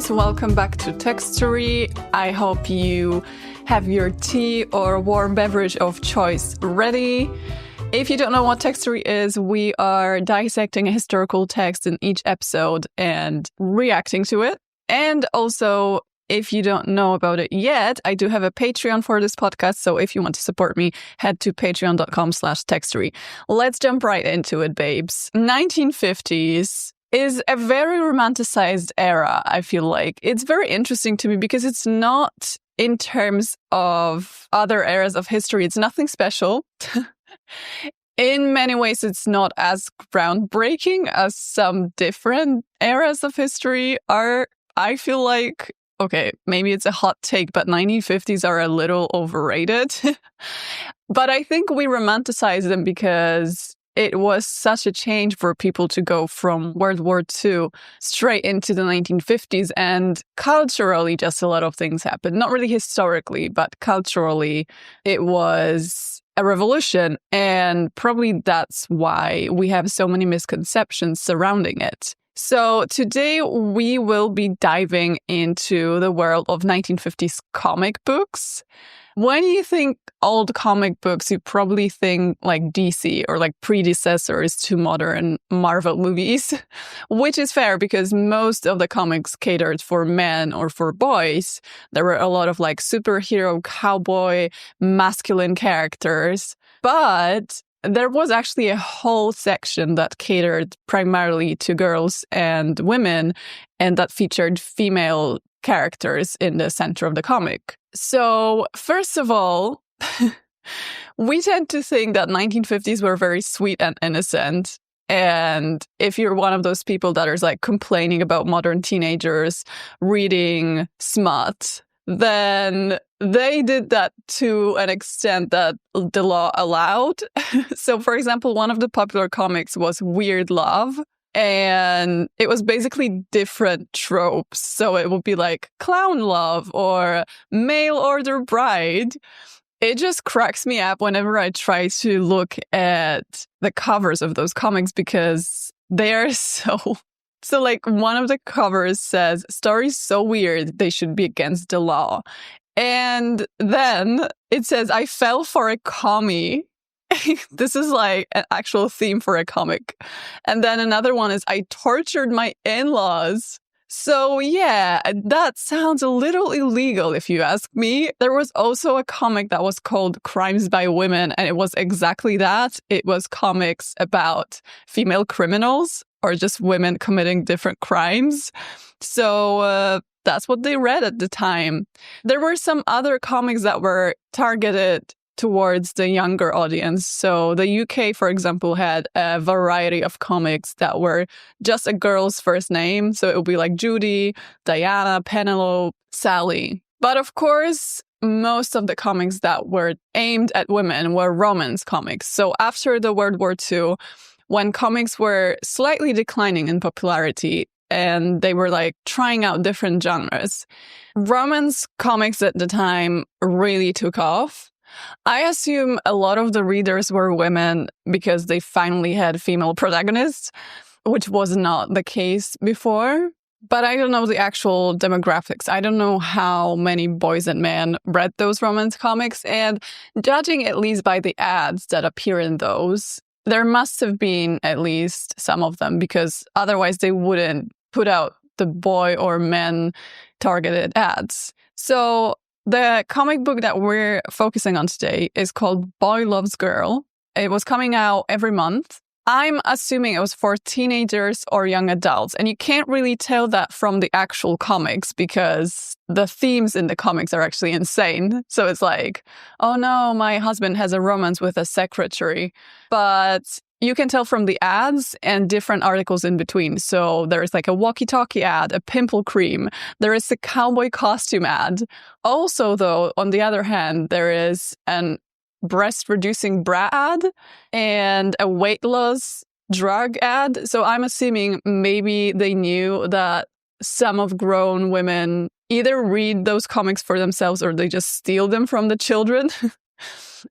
guys, welcome back to Textory. I hope you have your tea or warm beverage of choice ready. If you don't know what Textory is, we are dissecting a historical text in each episode and reacting to it. And also, if you don't know about it yet, I do have a Patreon for this podcast. So if you want to support me, head to patreon.com/Textory. Let's jump right into it, babes. 1950s is a very romanticized era, I feel like. It's very interesting to me because it's not in terms of other eras of history. It's nothing special. In many ways, it's not as groundbreaking as some different eras of history are. I feel like, okay, maybe it's a hot take, but 1950s are a little overrated. But I think we romanticize them because it was such a change for people to go from World War II straight into the 1950s. And culturally, just a lot of things happened. Not really historically, but culturally, it was a revolution. And probably that's why we have so many misconceptions surrounding it. So today we will be diving into the world of 1950s comic books. When you think old comic books, you probably think like DC or like predecessors to modern Marvel movies, which is fair because most of the comics catered for men or for boys. There were a lot of like superhero, cowboy, masculine characters, but there was actually a whole section that catered primarily to girls and women, and that featured female characters in the center of the comic. So, first of all, we tend to think that 1950s were very sweet and innocent. And if you're one of those people that is like complaining about modern teenagers reading smut, then they did that to an extent that the law allowed. So, for example, one of the popular comics was Weird Love. And it was basically different tropes. So it would be like clown love or mail order bride. It just cracks me up whenever I try to look at the covers of those comics because they are so like one of the covers says, stories so weird, they should be against the law. And then it says, I fell for a commie. This is like an actual theme for a comic. And then another one is, I tortured my in-laws. So yeah, that sounds a little illegal if you ask me. There was also a comic that was called Crimes by Women, and it was exactly that. It was comics about female criminals or just women committing different crimes. So that's what they read at the time. There were some other comics that were targeted towards the younger audience. So the UK, for example, had a variety of comics that were just a girl's first name. So it would be like Judy, Diana, Penelope, Sally. But of course, most of the comics that were aimed at women were romance comics. So after the World War II, when comics were slightly declining in popularity, and they were like trying out different genres, romance comics at the time really took off. I assume a lot of the readers were women because they finally had female protagonists, which was not the case before. But I don't know the actual demographics. I don't know how many boys and men read those romance comics. And judging at least by the ads that appear in those, there must have been at least some of them because otherwise they wouldn't put out the boy or men targeted ads. So the comic book that we're focusing on today is called Boy Loves Girl. It was coming out every month. I'm assuming it was for teenagers or young adults. And you can't really tell that from the actual comics because the themes in the comics are actually insane. So it's like, oh no, my husband has a romance with a secretary. But you can tell from the ads and different articles in between. So there is like a walkie-talkie ad, a pimple cream. There is a cowboy costume ad. Also, though, on the other hand, there is an breast-reducing bra ad and a weight loss drug ad. So I'm assuming maybe they knew that some of grown women either read those comics for themselves or they just steal them from the children.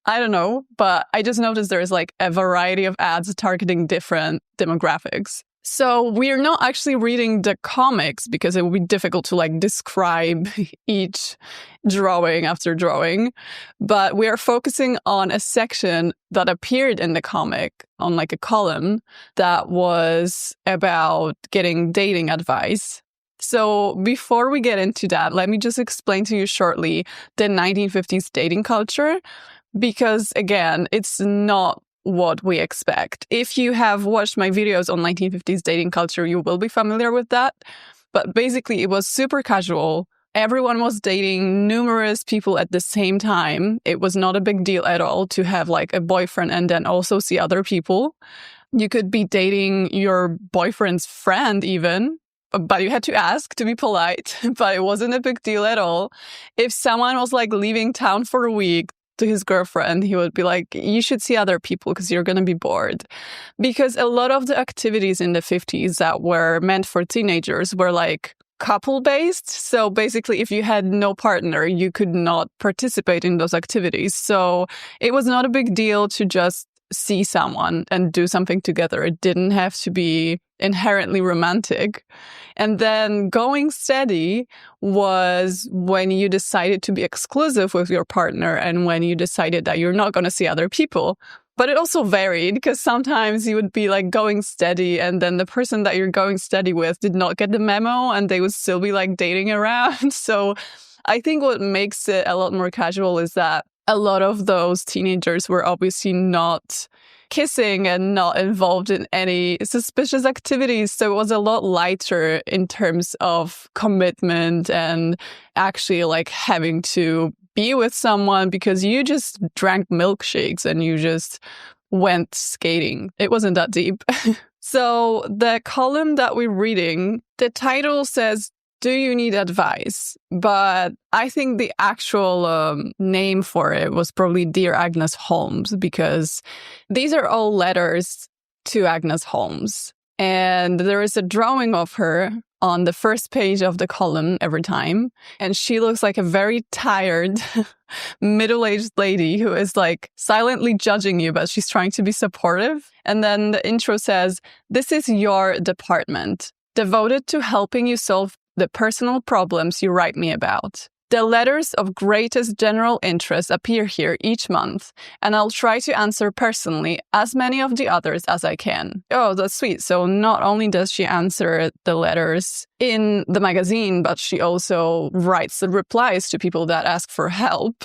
I don't know, but I just noticed there is like a variety of ads targeting different demographics. So we're not actually reading the comics because it would be difficult to describe each drawing after drawing. But we are focusing on a section that appeared in the comic on a column that was about getting dating advice. So before we get into that, let me just explain to you shortly the 1950s dating culture, because again, it's not what we expect. If you have watched my videos on 1950s dating culture, you will be familiar with that. But basically, it was super casual. Everyone was dating numerous people at the same time. It was not a big deal at all to have a boyfriend and then also see other people. You could be dating your boyfriend's friend even, but you had to ask to be polite. But it wasn't a big deal at all. If someone was leaving town for a week, to his girlfriend, he would be like, you should see other people because you're going to be bored. Because a lot of the activities in the 50s that were meant for teenagers were couple-based. So basically, if you had no partner, you could not participate in those activities. So it was not a big deal to just see someone and do something together. It didn't have to be inherently romantic. And then going steady was when you decided to be exclusive with your partner and when you decided that you're not going to see other people. But it also varied because sometimes you would be going steady and then the person that you're going steady with did not get the memo and they would still be dating around. So I think what makes it a lot more casual is that a lot of those teenagers were obviously not kissing and not involved in any suspicious activities. So it was a lot lighter in terms of commitment and actually having to be with someone because you just drank milkshakes and you just went skating. It wasn't that deep. So the column that we're reading, the title says, "Do you need advice?" But I think the actual name for it was probably Dear Agnes Holmes, because these are all letters to Agnes Holmes. And there is a drawing of her on the first page of the column every time. And she looks like a very tired, middle-aged lady who is silently judging you, but she's trying to be supportive. And then the intro says, "This is your department, devoted to helping you solve the personal problems you write me about. The letters of greatest general interest appear here each month, and I'll try to answer personally as many of the others as I can." Oh, that's sweet. So not only does she answer the letters in the magazine, but she also writes the replies to people that ask for help.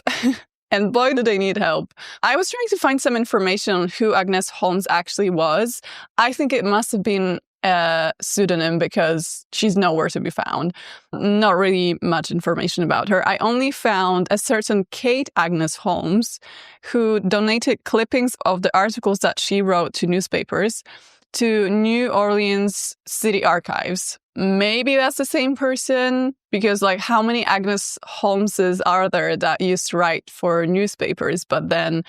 And boy, do they need help. I was trying to find some information on who Agnes Holmes actually was. I think it must have been a pseudonym because she's nowhere to be found. Not really much information about her. I only found a certain Kate Agnes Holmes who donated clippings of the articles that she wrote to newspapers to New Orleans City Archives. Maybe that's the same person, because how many Agnes Holmeses are there that used to write for newspapers? But then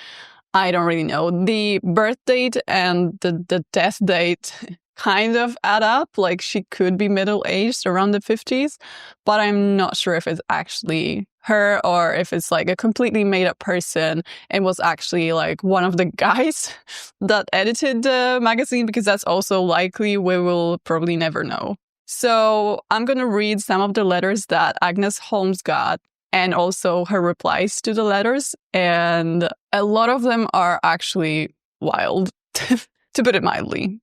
I don't really know. The birth date and the death date kind of add up. She could be middle-aged, around the 50s, but I'm not sure if it's actually her or if it's a completely made-up person and was actually one of the guys that edited the magazine, because that's also likely. We will probably never know. So I'm going to read some of the letters that Agnes Holmes got and also her replies to the letters. And a lot of them are actually wild, to put it mildly.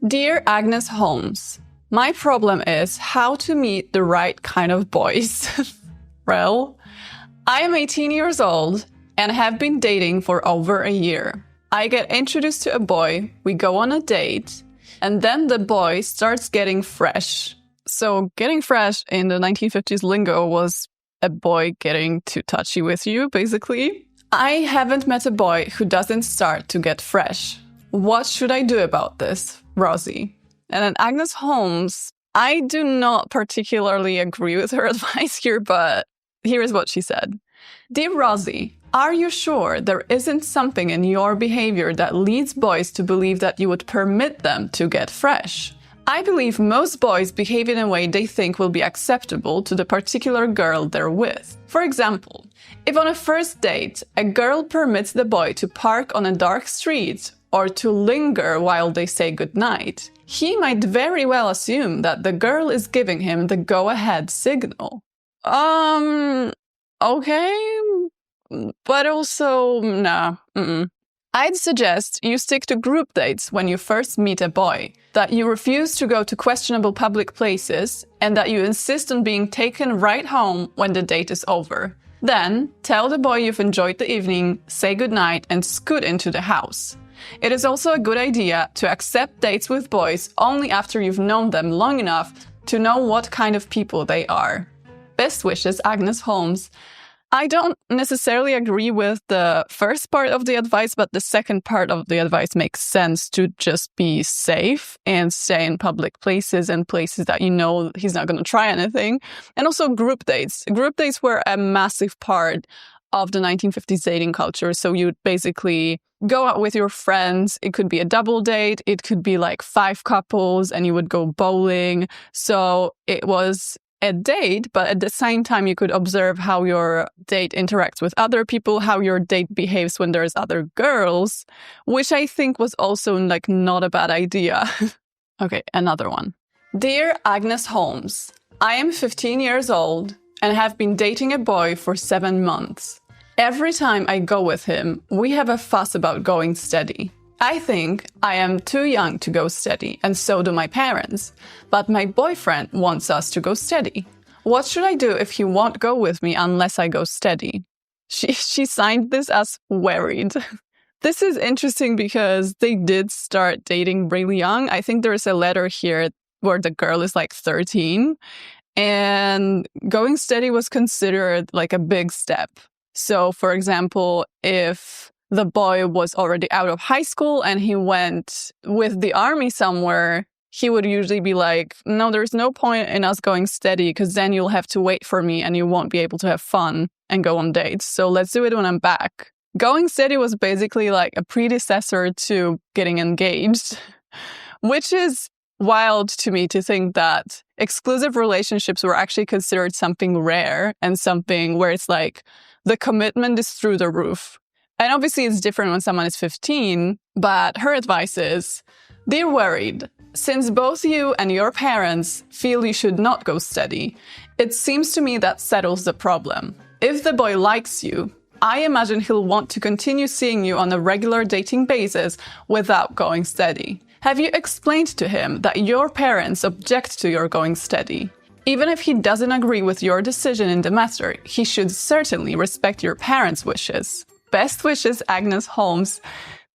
Dear Agnes Holmes, my problem is how to meet the right kind of boys. Well, I am 18 years old and have been dating for over a year. I get introduced to a boy, we go on a date, and then the boy starts getting fresh. So getting fresh in the 1950s lingo was a boy getting too touchy with you, basically. I haven't met a boy who doesn't start to get fresh. What should I do about this? Rosie. And then Agnes Holmes, I do not particularly agree with her advice here, but here is what she said. Dear Rosie, are you sure there isn't something in your behavior that leads boys to believe that you would permit them to get fresh? I believe most boys behave in a way they think will be acceptable to the particular girl they're with. For example, if on a first date, a girl permits the boy to park on a dark street or to linger while they say goodnight, he might very well assume that the girl is giving him the go-ahead signal. Okay, but also, nah. I'd suggest you stick to group dates when you first meet a boy, that you refuse to go to questionable public places, and that you insist on being taken right home when the date is over. Then, tell the boy you've enjoyed the evening, say goodnight, and scoot into the house. It is also a good idea to accept dates with boys only after you've known them long enough to know what kind of people they are. Best wishes, Agnes Holmes. I don't necessarily agree with the first part of the advice, but the second part of the advice makes sense, to just be safe and stay in public places and places that you know he's not going to try anything. And also group dates. Group dates were a massive part of the 1950s dating culture. So you'd basically go out with your friends. It could be a double date. It could be like 5 couples and you would go bowling. So it was a date, but at the same time, you could observe how your date interacts with other people, how your date behaves when there's other girls, which I think was also like not a bad idea. Okay, another one. Dear Agnes Holmes, I am 15 years old and have been dating a boy for 7 months. Every time I go with him, we have a fuss about going steady. I think I am too young to go steady, and so do my parents. But my boyfriend wants us to go steady. What should I do if he won't go with me unless I go steady? She signed this as worried. This is interesting because they did start dating really young. I think there is a letter here where the girl is like 13. And going steady was considered like a big step. So, for example, if the boy was already out of high school and he went with the army somewhere, he would usually be like, no, there's no point in us going steady because then you'll have to wait for me and you won't be able to have fun and go on dates. So let's do it when I'm back. Going steady was basically like a predecessor to getting engaged, which is wild to me to think that exclusive relationships were actually considered something rare and something where it's like the commitment is through the roof. And obviously it's different when someone is 15, but her advice is, be worried. Since both you and your parents feel you should not go steady, it seems to me that settles the problem. If the boy likes you, I imagine he'll want to continue seeing you on a regular dating basis without going steady. Have you explained to him that your parents object to your going steady? Even if he doesn't agree with your decision in the matter, he should certainly respect your parents' wishes. Best wishes, Agnes Holmes.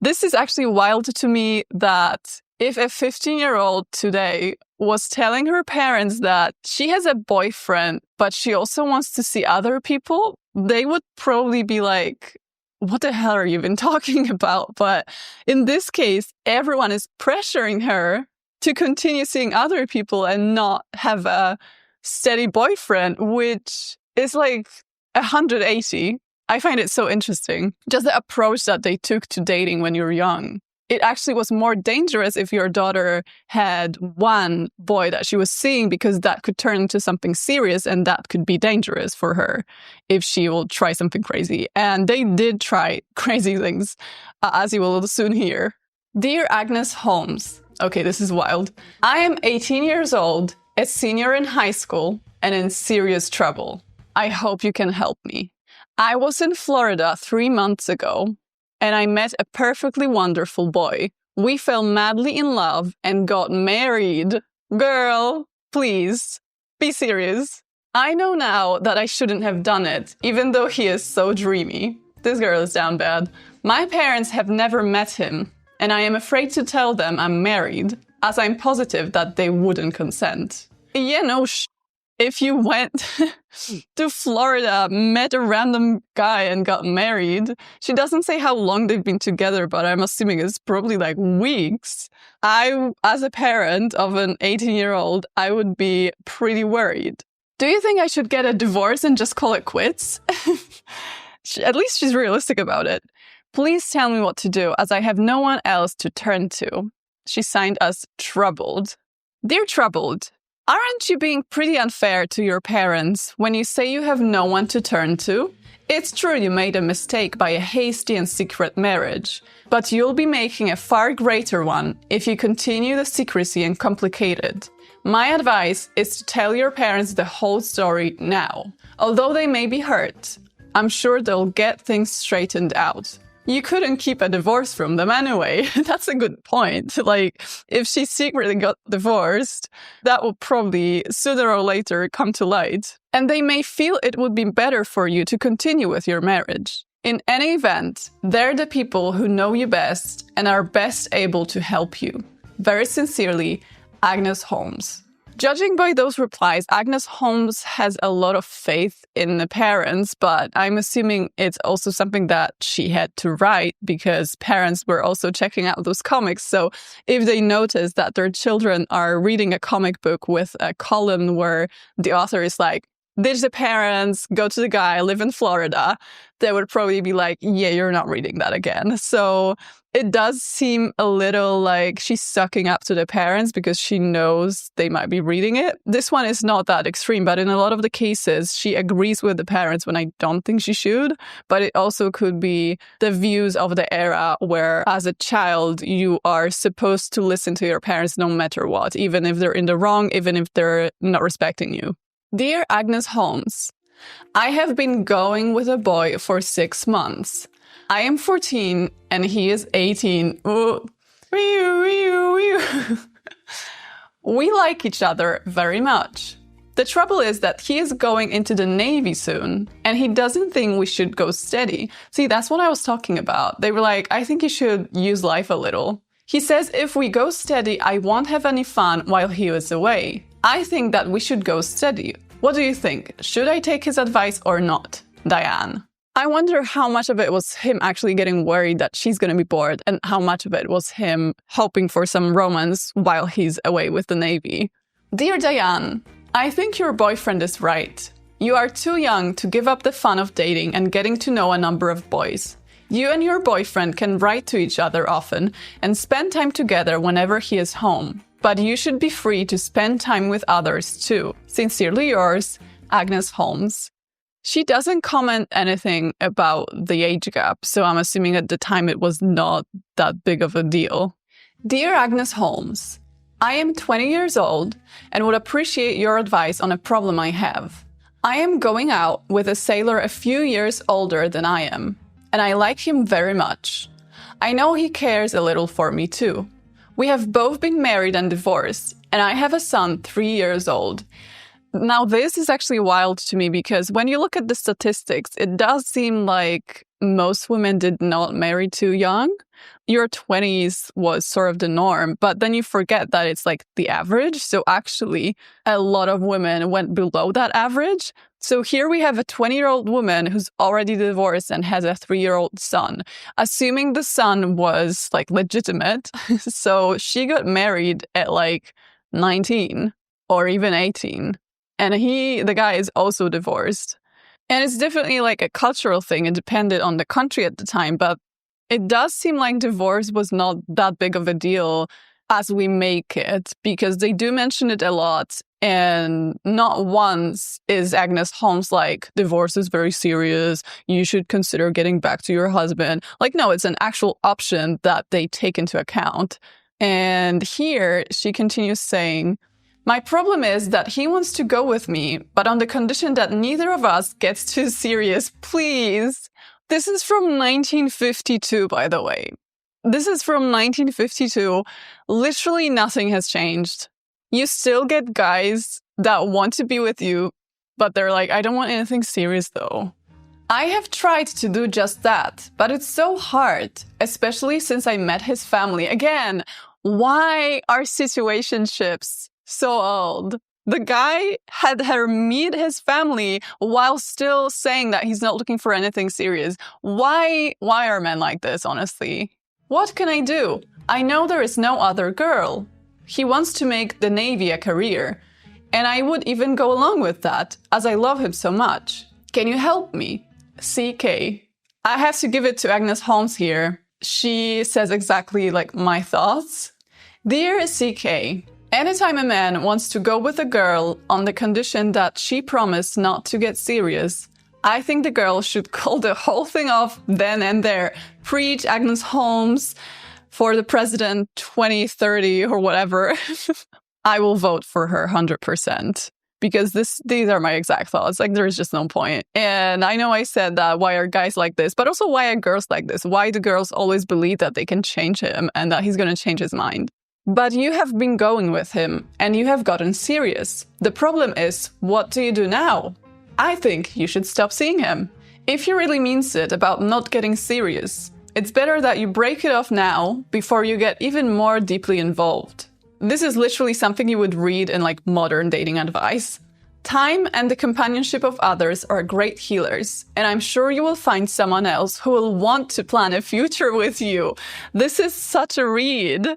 This is actually wild to me that if a 15-year-old today was telling her parents that she has a boyfriend, but she also wants to see other people, they would probably be like, what the hell are you even talking about? But in this case, everyone is pressuring her to continue seeing other people and not have a steady boyfriend, which is like 180. I find it so interesting. Just the approach that they took to dating when you're young. It actually was more dangerous if your daughter had one boy that she was seeing, because that could turn into something serious and that could be dangerous for her if she will try something crazy. And they did try crazy things, as you will soon hear. Dear Agnes Holmes. Okay, this is wild. I am 18 years old, a senior in high school, and in serious trouble. I hope you can help me. I was in Florida 3 months ago, and I met a perfectly wonderful boy. We fell madly in love and got married. Girl, please, be serious. I know now that I shouldn't have done it, even though he is so dreamy. This girl is down bad. My parents have never met him, and I am afraid to tell them I'm married, as I'm positive that they wouldn't consent. Yeah, no, if you went to Florida, met a random guy and got married, she doesn't say how long they've been together, but I'm assuming it's probably like weeks. As a parent of an 18-year-old, I would be pretty worried. Do you think I should get a divorce and just call it quits? At least she's realistic about it. Please tell me what to do, as I have no one else to turn to. She signed us Troubled. Dear Troubled, Aren't you being pretty unfair to your parents when you say you have no one to turn to? It's true you made a mistake by a hasty and secret marriage, but you'll be making a far greater one if you continue the secrecy and complicate it. My advice is to tell your parents the whole story now. Although they may be hurt, I'm sure they'll get things straightened out. You couldn't keep a divorce from them anyway. That's a good point. Like, if she secretly got divorced, that will probably sooner or later come to light. And they may feel it would be better for you to continue with your marriage. In any event, they're the people who know you best and are best able to help you. Very sincerely, Agnes Holmes. Judging by those replies, Agnes Holmes has a lot of faith in the parents, but I'm assuming it's also something that she had to write because parents were also checking out those comics. So if they notice that their children are reading a comic book with a column where the author is like, ditch the parents, go to the guy, live in Florida, they would probably be like, yeah, you're not reading that again. So it does seem a little like she's sucking up to the parents because she knows they might be reading it. This one is not that extreme, but in a lot of the cases, she agrees with the parents when I don't think she should. But it also could be the views of the era where, as a child, you are supposed to listen to your parents no matter what, even if they're in the wrong, even if they're not respecting you. Dear Agnes Holmes, I have been going with a boy for 6 months. I am 14 and he is 18. Ooh. We like each other very much. The trouble is that he is going into the Navy soon and he doesn't think we should go steady. See, that's what I was talking about. They were like, I think you should use life a little. He says if we go steady, I won't have any fun while he is away. I think that we should go steady. What do you think? Should I take his advice or not? Diane. I wonder how much of it was him actually getting worried that she's going to be bored and how much of it was him hoping for some romance while he's away with the Navy. Dear Diane, I think your boyfriend is right. You are too young to give up the fun of dating and getting to know a number of boys. You and your boyfriend can write to each other often and spend time together whenever he is home. But you should be free to spend time with others too. Sincerely yours, Agnes Holmes. She doesn't comment anything about the age gap, so I'm assuming at the time it was not that big of a deal. Dear Agnes Holmes, I am 20 years old and would appreciate your advice on a problem I have. I am going out with a sailor a few years older than I am, and I like him very much. I know he cares a little for me too. We have both been married and divorced, and I have a son 3 years old. Now, this is actually wild to me because when you look at the statistics, it does seem like most women did not marry too young. Your 20s was sort of the norm, but then you forget that it's like the average. So actually, a lot of women went below that average. So here we have a 20-year-old woman who's already divorced and has a 3-year-old son, assuming the son was like legitimate. So she got married at like 19 or even 18. And the guy is also divorced. And it's definitely like a cultural thing. It depended on the country at the time, but it does seem like divorce was not that big of a deal as we make it, because they do mention it a lot. And not once is Agnes Holmes like, divorce is very serious. You should consider getting back to your husband. Like, no, it's an actual option that they take into account. And here she continues saying, my problem is that he wants to go with me, but on the condition that neither of us gets too serious, please. This is from 1952, by the way. This is from 1952. Literally nothing has changed. You still get guys that want to be with you, but they're like, I don't want anything serious though. I have tried to do just that, but it's so hard, especially since I met his family. Again, why are situationships so old? The guy had her meet his family while still saying that he's not looking for anything serious. Why are men like this, honestly? What can I do? I know there is no other girl. He wants to make the Navy a career. And I would even go along with that, as I love him so much. Can you help me? CK. I have to give it to Agnes Holmes here. She says exactly like my thoughts. Dear CK, Anytime a man wants to go with a girl on the condition that she promised not to get serious, I think the girl should call the whole thing off then and there. Preach Agnes Holmes for the president 2030 or whatever. I will vote for her 100%. Because these are my exact thoughts. Like, there's just no point. And I know I said that, why are guys like this? But also, why are girls like this? Why do girls always believe that they can change him and that he's going to change his mind? But you have been going with him and you have gotten serious. The problem is, what do you do now? I think you should stop seeing him. If he really means it about not getting serious, it's better that you break it off now before you get even more deeply involved. This is literally something you would read in like modern dating advice. Time and the companionship of others are great healers, and I'm sure you will find someone else who will want to plan a future with you. This is such a read.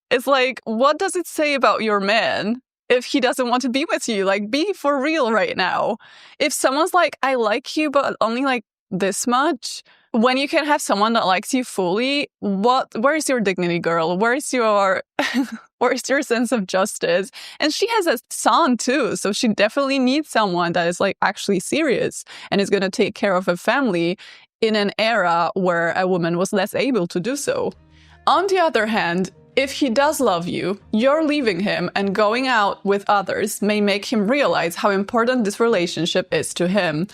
It's like, what does it say about your man if he doesn't want to be with you? Like, be for real right now. If someone's like, I like you, but only like this much, when you can have someone that likes you fully, where is your dignity, girl? Where's your sense of justice? And she has a son too, so she definitely needs someone that is like actually serious and is going to take care of a family in an era where a woman was less able to do so. On the other hand, if he does love you, you're leaving him and going out with others may make him realize how important this relationship is to him.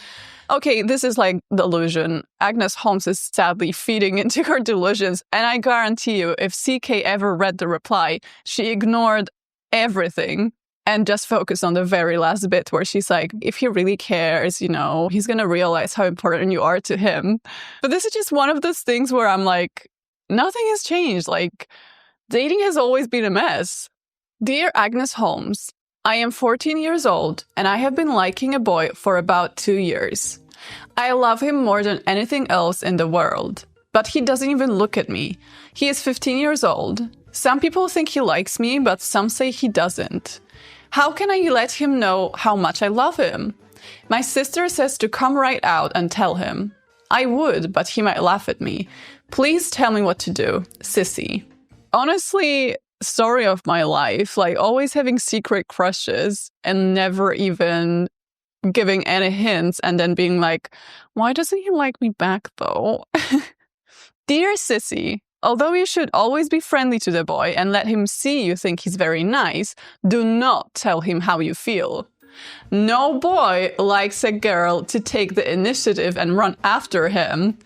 Okay, this is like delusion. Agnes Holmes is sadly feeding into her delusions, and I guarantee you, if CK ever read the reply, she ignored everything and just focused on the very last bit where she's like, if he really cares, you know, he's gonna realize how important you are to him. But this is just one of those things where I'm like, nothing has changed. Like, dating has always been a mess. Dear Agnes Holmes, I am 14 years old and I have been liking a boy for about 2 years. I love him more than anything else in the world, but he doesn't even look at me. He is 15 years old. Some people think he likes me, but some say he doesn't. How can I let him know how much I love him? My sister says to come right out and tell him. I would, but he might laugh at me. Please tell me what to do. Sissy. Honestly, story of my life, like always having secret crushes and never even giving any hints and then being like, why doesn't he like me back though? Dear Sissy, although you should always be friendly to the boy and let him see you think he's very nice, do not tell him how you feel. No boy likes a girl to take the initiative and run after him.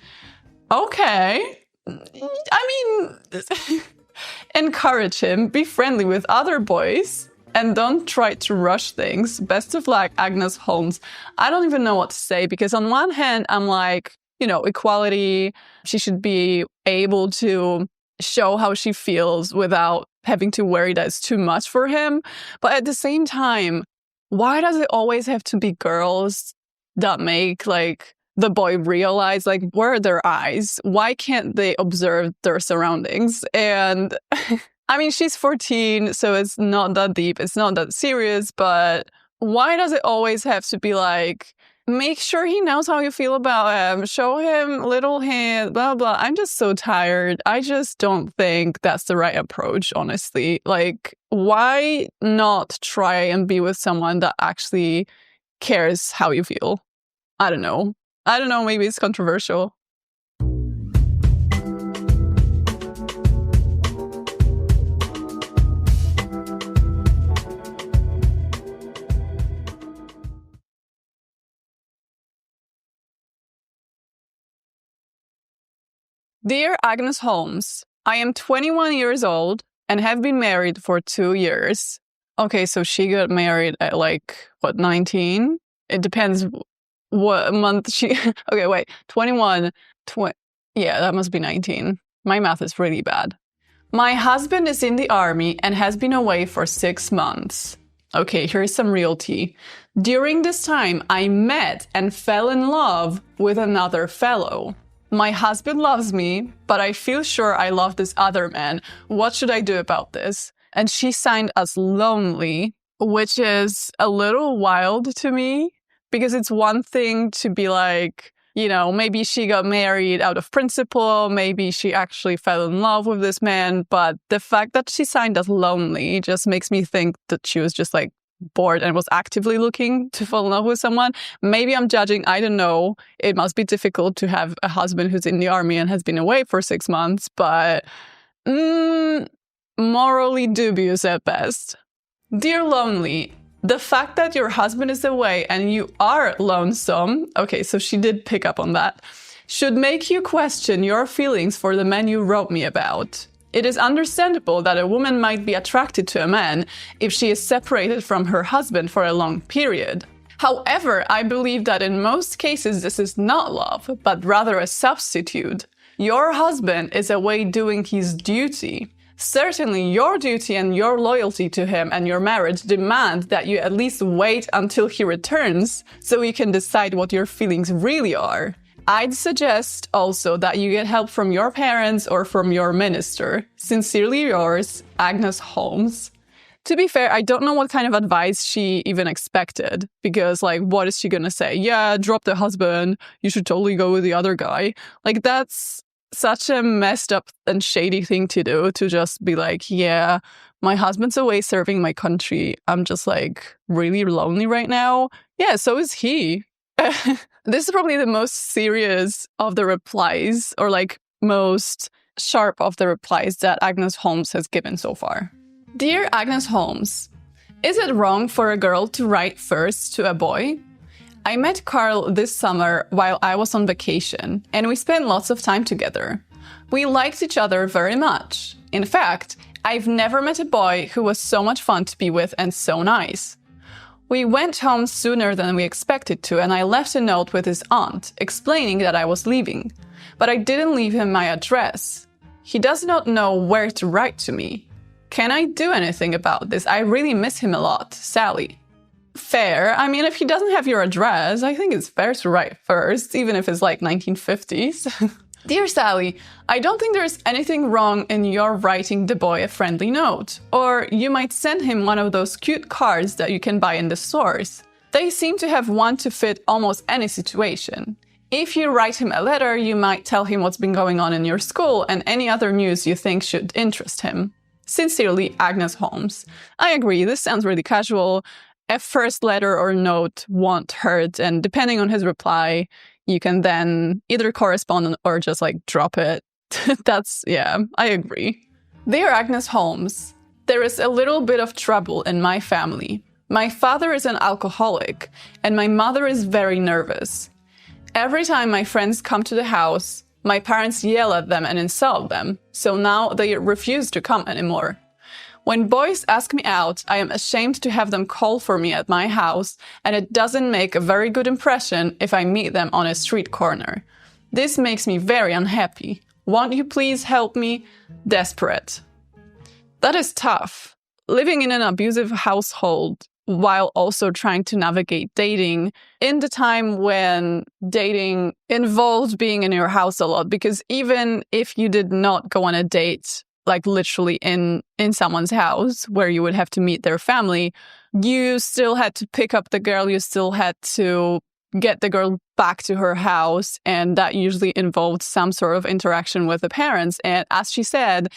Okay. I mean, encourage him, be friendly with other boys, and don't try to rush things. Best of luck, Agnes Holmes. I don't even know what to say, because on one hand, I'm like, you know, equality. She should be able to show how she feels without having to worry that it's too much for him. But at the same time, why does it always have to be girls that make like the boy realize, like, where are their eyes? Why can't they observe their surroundings? And I mean, she's 14, so it's not that deep. It's not that serious. But why does it always have to be like, make sure he knows how you feel about him, show him little hints, blah, blah. I'm just so tired. I just don't think that's the right approach, honestly. Like, why not try and be with someone that actually cares how you feel? I don't know. Maybe it's controversial. Dear Agnes Holmes, I am 21 years old and have been married for 2 years. Okay, so she got married at 19? It depends what month she... Okay, wait, 21... Yeah, that must be 19. My math is really bad. My husband is in the army and has been away for 6 months. Okay, here's some real tea. During this time, I met and fell in love with another fellow. My husband loves me, but I feel sure I love this other man. What should I do about this? And she signed as lonely, which is a little wild to me, because it's one thing to be like, maybe she got married out of principle, maybe she actually fell in love with this man, but the fact that she signed as lonely just makes me think that she was just like bored and was actively looking to fall in love with someone. Maybe I'm judging, I don't know. It must be difficult to have a husband who's in the army and has been away for 6 months, but morally dubious at best. Dear Lonely, the fact that your husband is away and you are lonesome, okay, so she did pick up on that, should make you question your feelings for the man you wrote me about. It is understandable that a woman might be attracted to a man if she is separated from her husband for a long period. However, I believe that in most cases this is not love, but rather a substitute. Your husband is away doing his duty. Certainly, your duty and your loyalty to him and your marriage demand that you at least wait until he returns so you can decide what your feelings really are. I'd suggest also that you get help from your parents or from your minister. Sincerely yours, Agnes Holmes. To be fair, I don't know what kind of advice she even expected, because, what is she gonna say? Yeah, drop the husband, you should totally go with the other guy. That's such a messed up and shady thing to do, to just be like, yeah, my husband's away serving my country. I'm just really lonely right now. Yeah, so is he. This is probably the most serious of the replies, or most sharp of the replies that Agnes Holmes has given so far. Dear Agnes Holmes, is it wrong for a girl to write first to a boy? I met Carl this summer while I was on vacation, and we spent lots of time together. We liked each other very much. In fact, I've never met a boy who was so much fun to be with and so nice. We went home sooner than we expected to, and I left a note with his aunt, explaining that I was leaving. But I didn't leave him my address. He does not know where to write to me. Can I do anything about this? I really miss him a lot. Sally. Fair. I mean, if he doesn't have your address, I think it's fair to write first, even if it's 1950s. Dear Sally, I don't think there's anything wrong in your writing the boy a friendly note. Or you might send him one of those cute cards that you can buy in the stores. They seem to have one to fit almost any situation. If you write him a letter, you might tell him what's been going on in your school and any other news you think should interest him. Sincerely, Agnes Holmes. I agree, this sounds really casual. A first letter or note won't hurt, and depending on his reply, you can then either correspond or just drop it. I agree. Dear Agnes Holmes, there is a little bit of trouble in my family. My father is an alcoholic, and my mother is very nervous. Every time my friends come to the house, my parents yell at them and insult them, so now they refuse to come anymore. When boys ask me out, I am ashamed to have them call for me at my house, and it doesn't make a very good impression if I meet them on a street corner. This makes me very unhappy. Won't you please help me? Desperate. That is tough. Living in an abusive household while also trying to navigate dating in the time when dating involved being in your house a lot, because even if you did not go on a date literally in someone's house where you would have to meet their family, you still had to pick up the girl, you still had to get the girl back to her house, and that usually involved some sort of interaction with the parents. And as she said,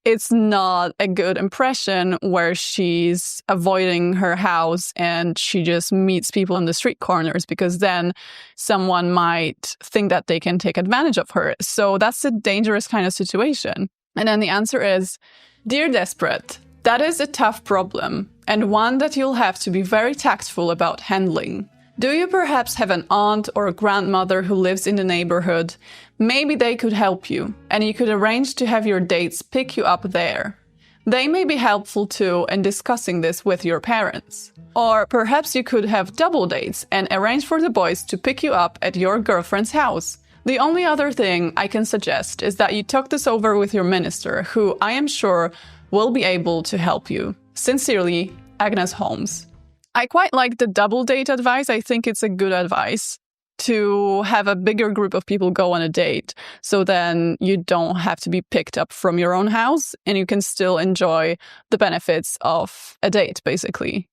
it's not a good impression where she's avoiding her house and she just meets people on the street corners, because then someone might think that they can take advantage of her. So that's a dangerous kind of situation. And then the answer is, Dear Desperate, that is a tough problem, and one that you'll have to be very tactful about handling. Do you perhaps have an aunt or a grandmother who lives in the neighborhood? Maybe they could help you, and you could arrange to have your dates pick you up there. They may be helpful too in discussing this with your parents. Or perhaps you could have double dates and arrange for the boys to pick you up at your girlfriend's house. The only other thing I can suggest is that you talk this over with your minister, who I am sure will be able to help you. Sincerely, Agnes Holmes. I quite like the double date advice. I think it's a good advice to have a bigger group of people go on a date, so then you don't have to be picked up from your own house and you can still enjoy the benefits of a date, basically.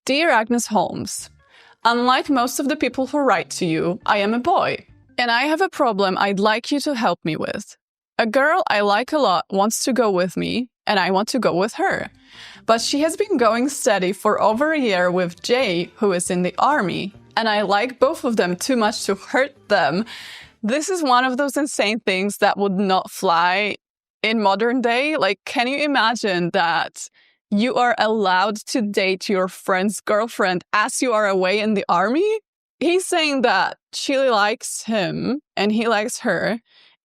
Dear Agnes Holmes, unlike most of the people who write to you, I am a boy. And I have a problem I'd like you to help me with. A girl I like a lot wants to go with me, and I want to go with her. But she has been going steady for over a year with Jay, who is in the army, and I like both of them too much to hurt them. This is one of those insane things that would not fly in modern day. Like, can you imagine that you are allowed to date your friend's girlfriend as you are away in the army? He's saying that she likes him and he likes her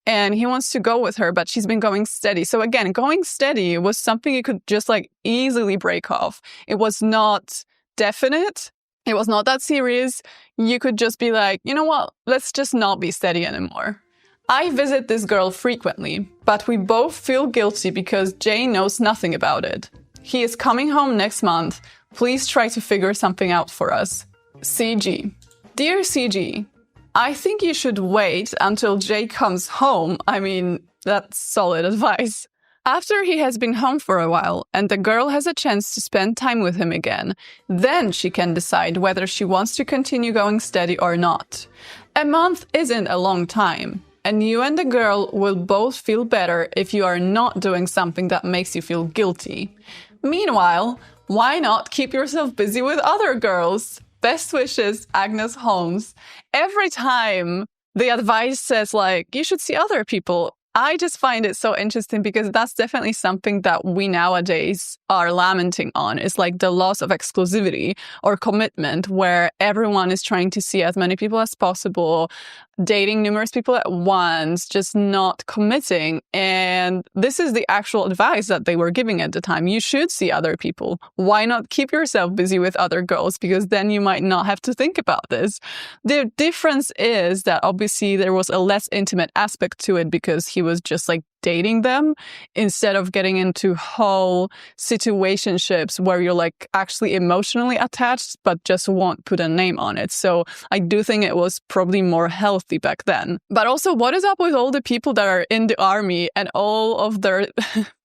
and he wants to go with her, but she's been going steady. So again, going steady was something you could just like easily break off. It was not definite. It was not that serious. You could just be like, you know what? Let's just not be steady anymore. I visit this girl frequently, but we both feel guilty because Jay knows nothing about it. He is coming home next month. Please try to figure something out for us. CG. Dear CG, I think you should wait until Jay comes home. I mean, that's solid advice. After he has been home for a while and the girl has a chance to spend time with him again, then she can decide whether she wants to continue going steady or not. A month isn't a long time, and you and the girl will both feel better if you are not doing something that makes you feel guilty. Meanwhile, why not keep yourself busy with other girls? Best wishes, Agnes Holmes. Every time the advice says, like, you should see other people, I just find it so interesting because that's definitely something that we nowadays are lamenting on. It's like the loss of exclusivity or commitment where everyone is trying to see as many people as possible, dating numerous people at once, just not committing. And this is the actual advice that they were giving at the time. You should see other people. Why not keep yourself busy with other girls? Because then you might not have to think about this. The difference is that obviously there was a less intimate aspect to it because he was just like dating them instead of getting into whole situationships where you're like actually emotionally attached but just won't put a name on it. So I do think it was probably more healthy back then. But also, what is up with all the people that are in the army and all of their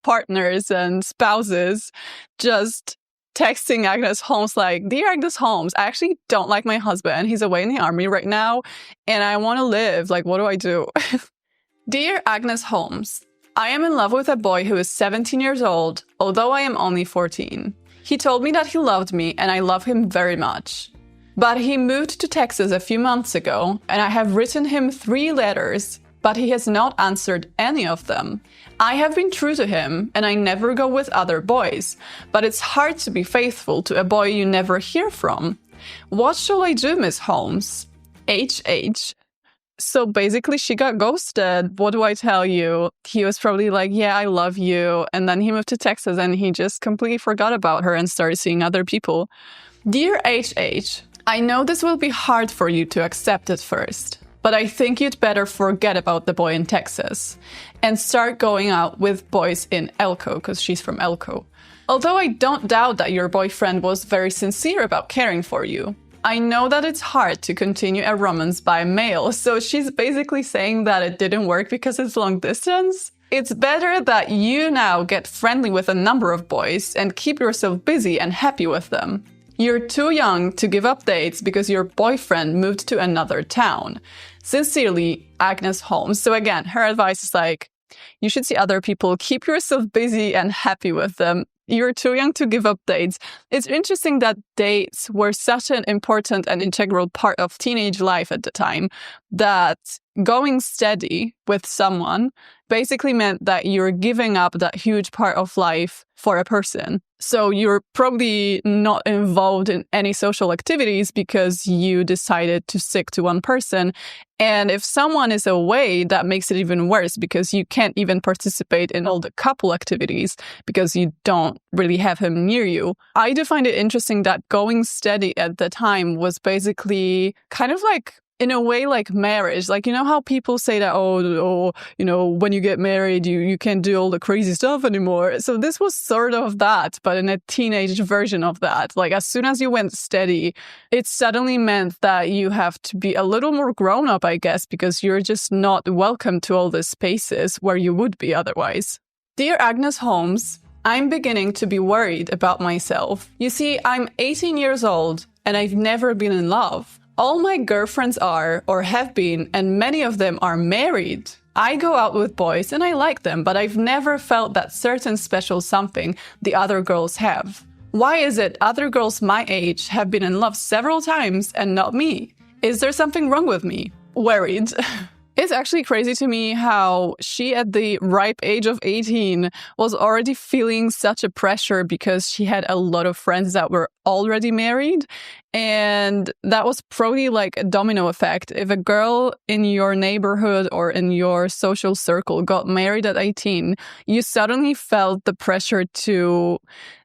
partners and spouses just texting Agnes Holmes like, Dear Agnes Holmes, I actually don't like my husband. He's away in the army right now and I want to live. Like, what do I do? Dear Agnes Holmes, I am in love with a boy who is 17 years old, although I am only 14. He told me that he loved me and I love him very much. But he moved to Texas a few months ago and I have written him 3 letters, but he has not answered any of them. I have been true to him and I never go with other boys, but it's hard to be faithful to a boy you never hear from. What shall I do, Miss Holmes? HH. So basically she got ghosted. What do I tell you? He was probably like, yeah, I love you. And then he moved to Texas and he just completely forgot about her and started seeing other people. Dear HH, I know this will be hard for you to accept at first, but I think you'd better forget about the boy in Texas and start going out with boys in Elko, because she's from Elko. Although I don't doubt that your boyfriend was very sincere about caring for you. I know that it's hard to continue a romance by mail, so she's basically saying that it didn't work because it's long distance. It's better that you now get friendly with a number of boys and keep yourself busy and happy with them. You're too young to give up dates because your boyfriend moved to another town. Sincerely, Agnes Holmes. So again, her advice is like, you should see other people, keep yourself busy and happy with them. You're too young to give up dates. It's interesting that dates were such an important and integral part of teenage life at the time that going steady with someone basically meant that you're giving up that huge part of life for a person. So you're probably not involved in any social activities because you decided to stick to one person. And if someone is away, that makes it even worse because you can't even participate in all the couple activities because you don't really have him near you. I do find it interesting that going steady at the time was basically kind of like, in a way, like marriage. Like, you know how people say that, when you get married, you can't do all the crazy stuff anymore. So this was sort of that, but in a teenage version of that. Like, as soon as you went steady, it suddenly meant that you have to be a little more grown up, I guess, because you're just not welcome to all the spaces where you would be otherwise. Dear Agnes Holmes, I'm beginning to be worried about myself. You see, I'm 18 years old and I've never been in love. All my girlfriends are or have been, and many of them are married. I go out with boys and I like them, but I've never felt that certain special something the other girls have. Why is it other girls my age have been in love several times and not me? Is there something wrong with me? Worried. It's actually crazy to me how she, at the ripe age of 18, was already feeling such a pressure because she had a lot of friends that were already married. And that was probably like a domino effect. If a girl in your neighborhood or in your social circle got married at 18, you suddenly felt the pressure to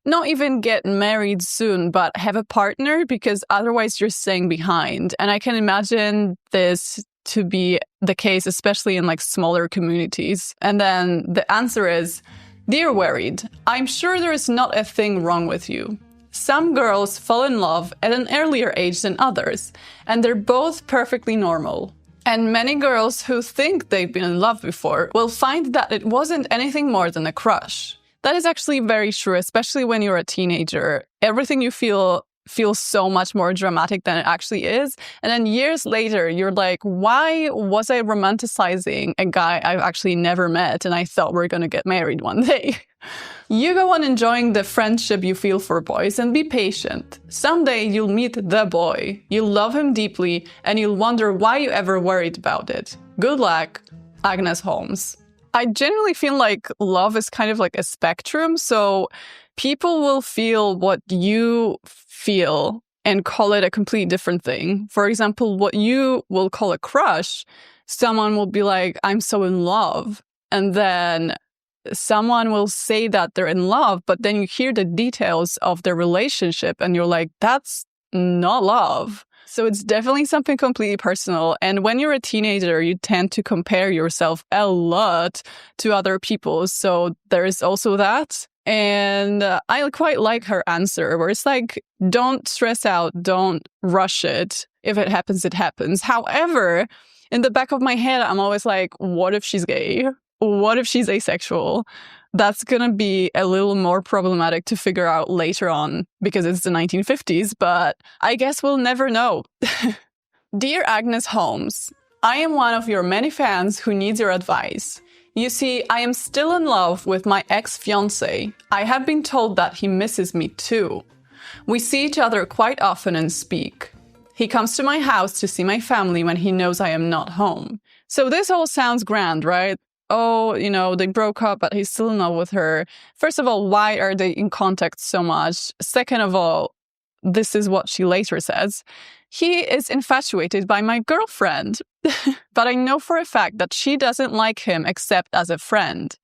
not even get married soon, but have a partner, because otherwise you're staying behind. And I can imagine this to be the case, especially in like smaller communities. And then the answer is, dear worried, I'm sure there is not a thing wrong with you. Some girls fall in love at an earlier age than others, and they're both perfectly normal. And many girls who think they've been in love before will find that it wasn't anything more than a crush. That is actually very true, especially when you're a teenager. Everything you feel feels so much more dramatic than it actually is. And then years later, you're like, why was I romanticizing a guy I've actually never met and I thought we're going to get married one day? You go on enjoying the friendship you feel for boys and be patient. Someday you'll meet the boy. You'll love him deeply and you'll wonder why you ever worried about it. Good luck, Agnes Holmes. I genuinely feel like love is kind of like a spectrum. So people will feel what you feel and call it a completely different thing. For example, what you will call a crush, someone will be like, I'm so in love. And then someone will say that they're in love, but then you hear the details of their relationship and you're like, that's not love. So it's definitely something completely personal. And when you're a teenager, you tend to compare yourself a lot to other people. So there is also that. And I quite like her answer, where it's like, don't stress out, don't rush it. If it happens, it happens. However, in the back of my head, I'm always like, what if she's gay? What if she's asexual? That's going to be a little more problematic to figure out later on because it's the 1950s, but I guess we'll never know. Dear Agnes Holmes, I am one of your many fans who needs your advice. You see, I am still in love with my ex-fiancé. I have been told that he misses me too. We see each other quite often and speak. He comes to my house to see my family when he knows I am not home. So this all sounds grand, right? Oh, they broke up, but he's still in love with her. First of all, why are they in contact so much? Second of all, this is what she later says. He is infatuated by my girlfriend. But I know for a fact that she doesn't like him except as a friend.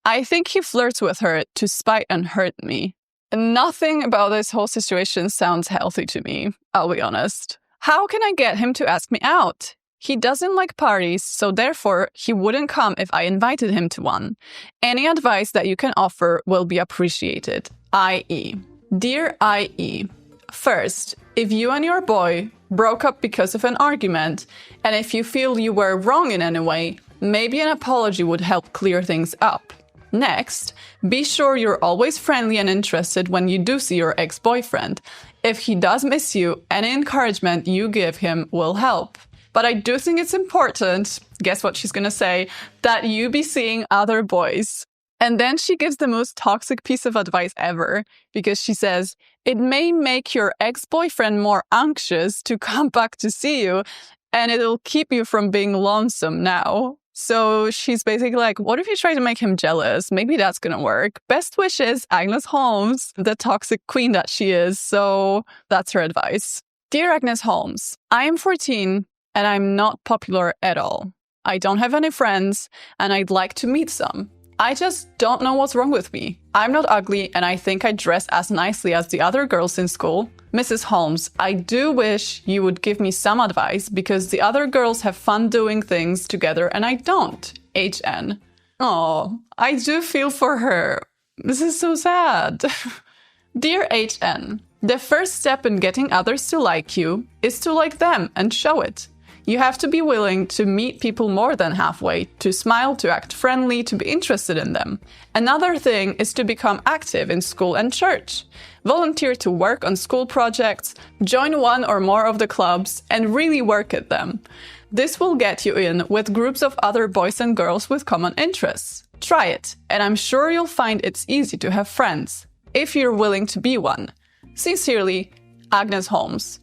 I think he flirts with her to spite and hurt me. Nothing about this whole situation sounds healthy to me, I'll be honest. How can I get him to ask me out? He doesn't like parties, so therefore he wouldn't come if I invited him to one. Any advice that you can offer will be appreciated. I.E. Dear I.E. First, if you and your boy broke up because of an argument, and if you feel you were wrong in any way, maybe an apology would help clear things up. Next, be sure you're always friendly and interested when you do see your ex-boyfriend. If he does miss you, any encouragement you give him will help. But I do think it's important, guess what she's gonna say, that you be seeing other boys. And then she gives the most toxic piece of advice ever, because she says, it may make your ex-boyfriend more anxious to come back to see you, and it'll keep you from being lonesome now. So she's basically like, what if you try to make him jealous? Maybe that's gonna work. Best wishes, Agnes Holmes, the toxic queen that she is. So that's her advice. Dear Agnes Holmes, I am 14 and I'm not popular at all. I don't have any friends and I'd like to meet some. I just don't know what's wrong with me. I'm not ugly and I think I dress as nicely as the other girls in school. Mrs. Holmes, I do wish you would give me some advice because the other girls have fun doing things together and I don't. HN. Oh, I do feel for her. This is so sad. Dear HN, the first step in getting others to like you is to like them and show it. You have to be willing to meet people more than halfway, to smile, to act friendly, to be interested in them. Another thing is to become active in school and church. Volunteer to work on school projects, join one or more of the clubs, and really work at them. This will get you in with groups of other boys and girls with common interests. Try it, and I'm sure you'll find it's easy to have friends, if you're willing to be one. Sincerely, Agnes Holmes.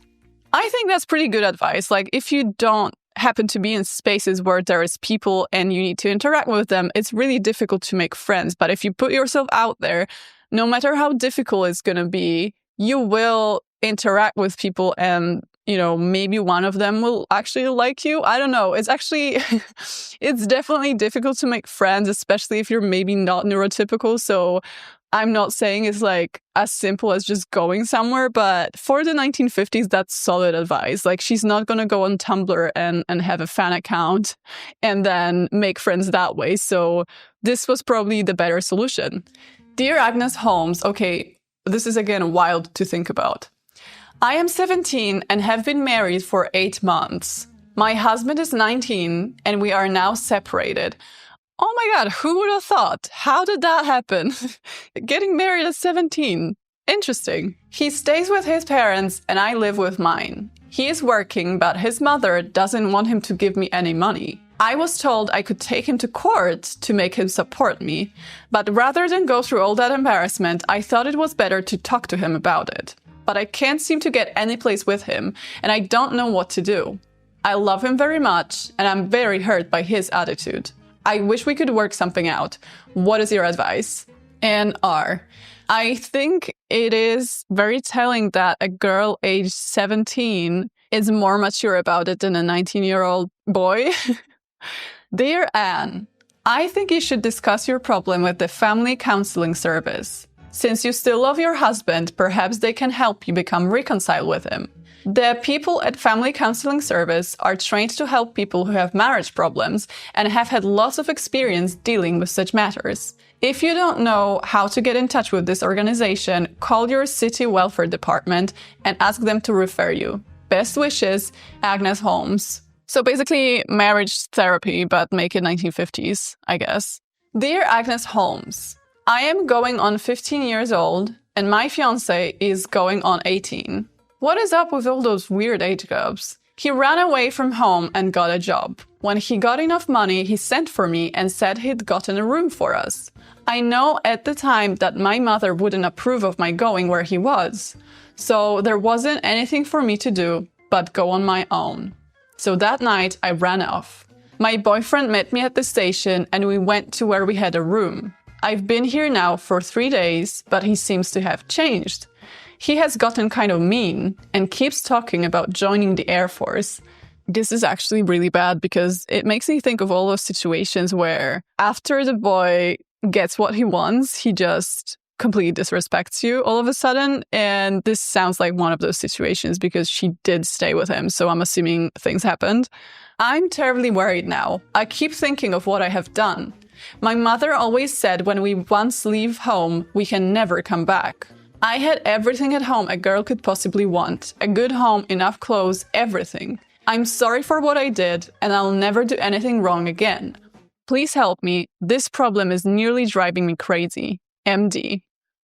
I think that's pretty good advice. Like, if you don't happen to be in spaces where there is people and you need to interact with them, it's really difficult to make friends. But if you put yourself out there, no matter how difficult it's going to be, you will interact with people and, maybe one of them will actually like you. I don't know. It's actually, it's definitely difficult to make friends, especially if you're maybe not neurotypical. So I'm not saying it's like as simple as just going somewhere, but for the 1950s, that's solid advice. Like, she's not going to go on Tumblr and have a fan account and then make friends that way. So this was probably the better solution. Dear Agnes Holmes, okay, this is again wild to think about. I am 17 and have been married for 8 months. My husband is 19 and we are now separated. Oh my God, who would have thought? How did that happen? Getting married at 17. Interesting. He stays with his parents and I live with mine. He is working, but his mother doesn't want him to give me any money. I was told I could take him to court to make him support me, but rather than go through all that embarrassment, I thought it was better to talk to him about it. But I can't seem to get any place with him, and I don't know what to do. I love him very much, and I'm very hurt by his attitude. I wish we could work something out. What is your advice? And I think it is very telling that a girl aged 17 is more mature about it than a 19-year-old boy. Dear Anne, I think you should discuss your problem with the family counseling service. Since you still love your husband, perhaps they can help you become reconciled with him. The people at Family Counseling Service are trained to help people who have marriage problems and have had lots of experience dealing with such matters. If you don't know how to get in touch with this organization, call your city welfare department and ask them to refer you. Best wishes, Agnes Holmes. So basically marriage therapy, but make it 1950s, I guess. Dear Agnes Holmes, I am going on 15 years old and my fiancé is going on 18. What is up with all those weird age gaps? He ran away from home and got a job. When he got enough money, he sent for me and said he'd gotten a room for us. I know at the time that my mother wouldn't approve of my going where he was. So there wasn't anything for me to do but go on my own. So that night, I ran off. My boyfriend met me at the station and we went to where we had a room. I've been here now for 3 days, but he seems to have changed. He has gotten kind of mean and keeps talking about joining the Air Force. This is actually really bad because it makes me think of all those situations where after the boy gets what he wants, he just completely disrespects you all of a sudden. And this sounds like one of those situations because she did stay with him. So I'm assuming things happened. I'm terribly worried now. I keep thinking of what I have done. My mother always said when we once leave home, we can never come back. I had everything at home a girl could possibly want. A good home, enough clothes, everything. I'm sorry for what I did, and I'll never do anything wrong again. Please help me. This problem is nearly driving me crazy. MD.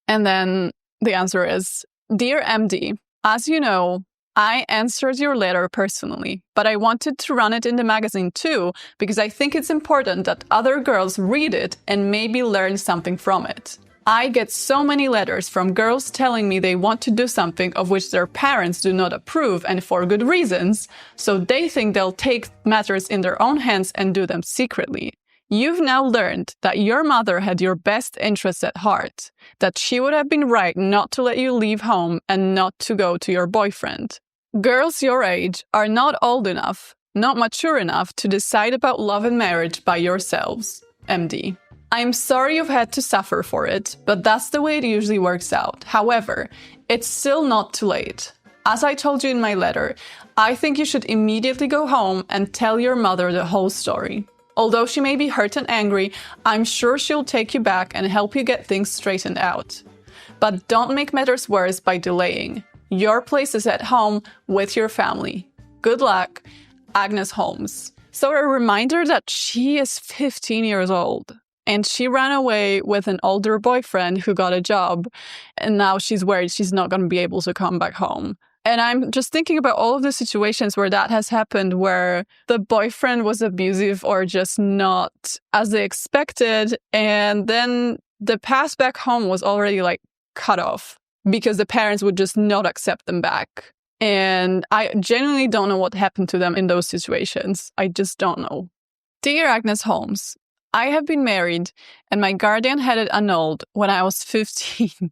And then the answer is, Dear MD, as you know, I answered your letter personally, but I wanted to run it in the magazine too, because I think it's important that other girls read it and maybe learn something from it. I get so many letters from girls telling me they want to do something of which their parents do not approve and for good reasons, so they think they'll take matters in their own hands and do them secretly. You've now learned that your mother had your best interests at heart, that she would have been right not to let you leave home and not to go to your boyfriend. Girls your age are not old enough, not mature enough to decide about love and marriage by yourselves. MD. I'm sorry you've had to suffer for it, but that's the way it usually works out. However, it's still not too late. As I told you in my letter, I think you should immediately go home and tell your mother the whole story. Although she may be hurt and angry, I'm sure she'll take you back and help you get things straightened out. But don't make matters worse by delaying. Your place is at home with your family. Good luck, Agnes Holmes. So a reminder that she is 15 years old and she ran away with an older boyfriend who got a job, and now she's worried she's not going to be able to come back home. And I'm just thinking about all of the situations where that has happened, where the boyfriend was abusive or just not as they expected, and then the path back home was already like cut off because the parents would just not accept them back. And I genuinely don't know what happened to them in those situations. I just don't know. Dear Agnes Holmes, I have been married and my guardian had it annulled when I was 15.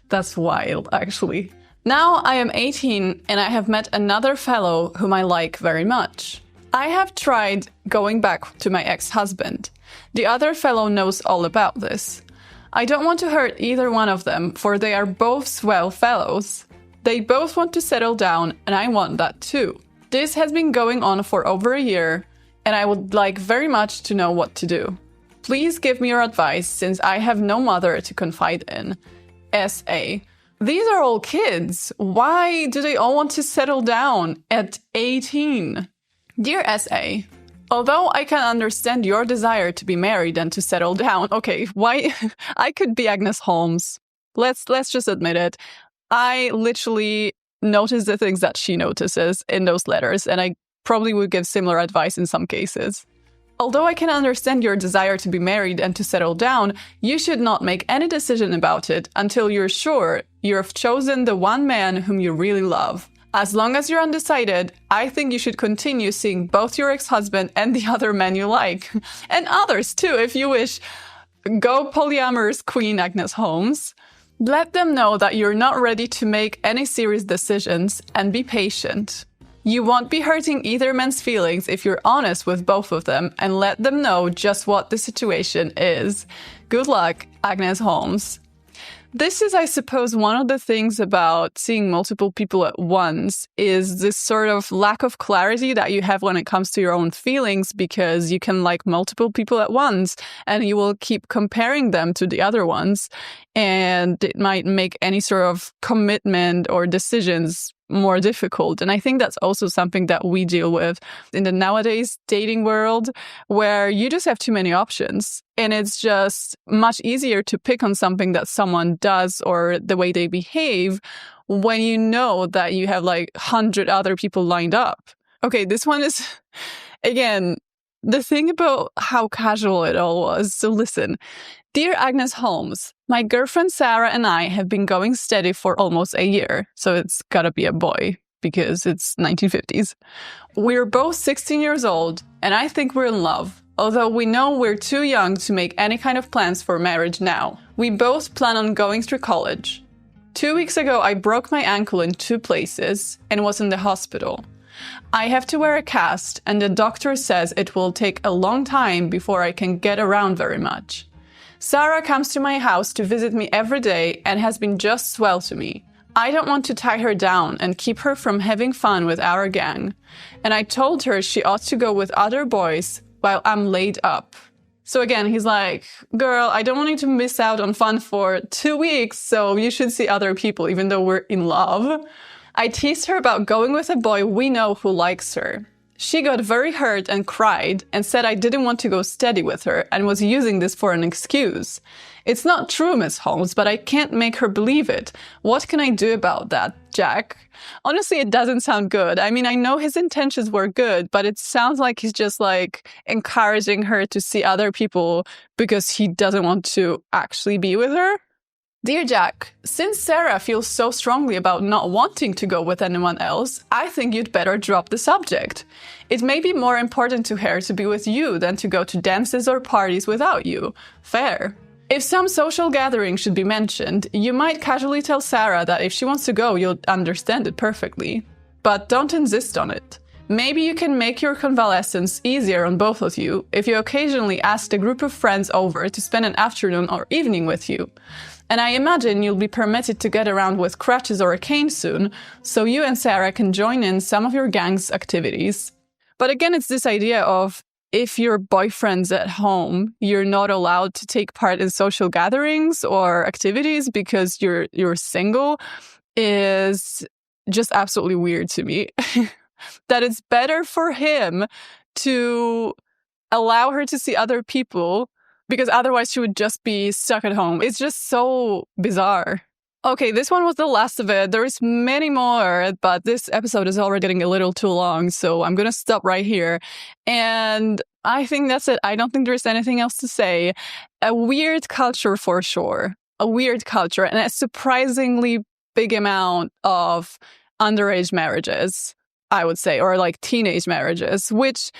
That's wild, actually. Now I am 18 and I have met another fellow whom I like very much. I have tried going back to my ex-husband. The other fellow knows all about this. I don't want to hurt either one of them, for they are both swell fellows. They both want to settle down, and I want that too. This has been going on for over a year, and I would like very much to know what to do. Please give me your advice, since I have no mother to confide in. S.A. These are all kids. Why do they all want to settle down at 18? Dear S.A., although I can understand your desire to be married and to settle down, okay, why? I could be Agnes Holmes. Let's just admit it. I literally notice the things that she notices in those letters, and I probably would give similar advice in some cases. Although I can understand your desire to be married and to settle down, you should not make any decision about it until you're sure you have chosen the one man whom you really love. As long as you're undecided, I think you should continue seeing both your ex-husband and the other men you like. And others too, if you wish. Go polyamorous Queen Agnes Holmes. Let them know that you're not ready to make any serious decisions, and be patient. You won't be hurting either man's feelings if you're honest with both of them and let them know just what the situation is. Good luck, Agnes Holmes. This is, I suppose, one of the things about seeing multiple people at once is this sort of lack of clarity that you have when it comes to your own feelings, because you can like multiple people at once and you will keep comparing them to the other ones, and it might make any sort of commitment or decisions more difficult. And I think that's also something that we deal with in the nowadays dating world, where you just have too many options. And it's just much easier to pick on something that someone does or the way they behave when you know that you have like 100 other people lined up. Okay, this one is, again, the thing about how casual it all was. So listen. Dear Agnes Holmes, my girlfriend Sarah and I have been going steady for almost a year. So it's gotta be a boy because it's 1950s. We're both 16 years old and I think we're in love. Although we know we're too young to make any kind of plans for marriage now. We both plan on going through college. 2 weeks ago, I broke my ankle in 2 places and was in the hospital. I have to wear a cast and the doctor says it will take a long time before I can get around very much. Sarah comes to my house to visit me every day and has been just swell to me. I don't want to tie her down and keep her from having fun with our gang. And I told her she ought to go with other boys while I'm laid up. So again, he's like, girl, I don't want you to miss out on fun for 2 weeks, so you should see other people, even though we're in love. I teased her about going with a boy we know who likes her. She got very hurt and cried and said I didn't want to go steady with her and was using this for an excuse. It's not true, Miss Holmes, but I can't make her believe it. What can I do about that, Jack? Honestly, it doesn't sound good. I mean, I know his intentions were good, but it sounds like he's just like encouraging her to see other people because he doesn't want to actually be with her. Dear Jack, since Sarah feels so strongly about not wanting to go with anyone else, I think you'd better drop the subject. It may be more important to her to be with you than to go to dances or parties without you. Fair. If some social gathering should be mentioned, you might casually tell Sarah that if she wants to go, you'll understand it perfectly. But don't insist on it. Maybe you can make your convalescence easier on both of you if you occasionally ask a group of friends over to spend an afternoon or evening with you. And I imagine you'll be permitted to get around with crutches or a cane soon, so you and Sarah can join in some of your gang's activities. But again, it's this idea of if your boyfriend's at home, you're not allowed to take part in social gatherings or activities because you're single is just absolutely weird to me. that it's better for him to allow her to see other people because otherwise she would just be stuck at home. It's just so bizarre. Okay, this one was the last of it. There's many more, but this episode is already getting a little too long, so I'm gonna stop right here. And I think that's it. I don't think there's anything else to say. A weird culture for sure. A weird culture and a surprisingly big amount of underage marriages, I would say, or like teenage marriages, which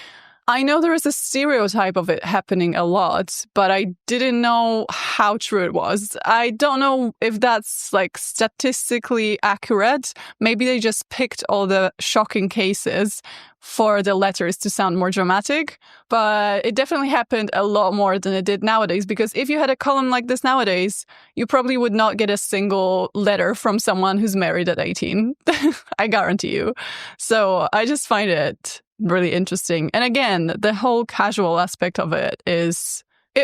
I know there is a stereotype of it happening a lot, but I didn't know how true it was. I don't know if that's like statistically accurate. Maybe they just picked all the shocking cases for the letters to sound more dramatic, but it definitely happened a lot more than it did nowadays, because if you had a column like this nowadays, you probably would not get a single letter from someone who's married at 18. I guarantee you. So I just find it really interesting. And again, the whole casual aspect of it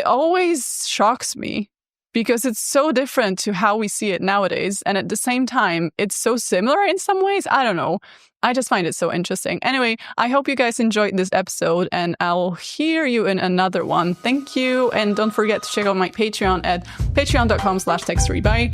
always shocks me because it's so different to how we see it nowadays. And at the same time, it's so similar in some ways. I don't know. I just find it so interesting. Anyway, I hope you guys enjoyed this episode and I'll hear you in another one. Thank you. And don't forget to check out my Patreon at patreon.com/textory. Bye.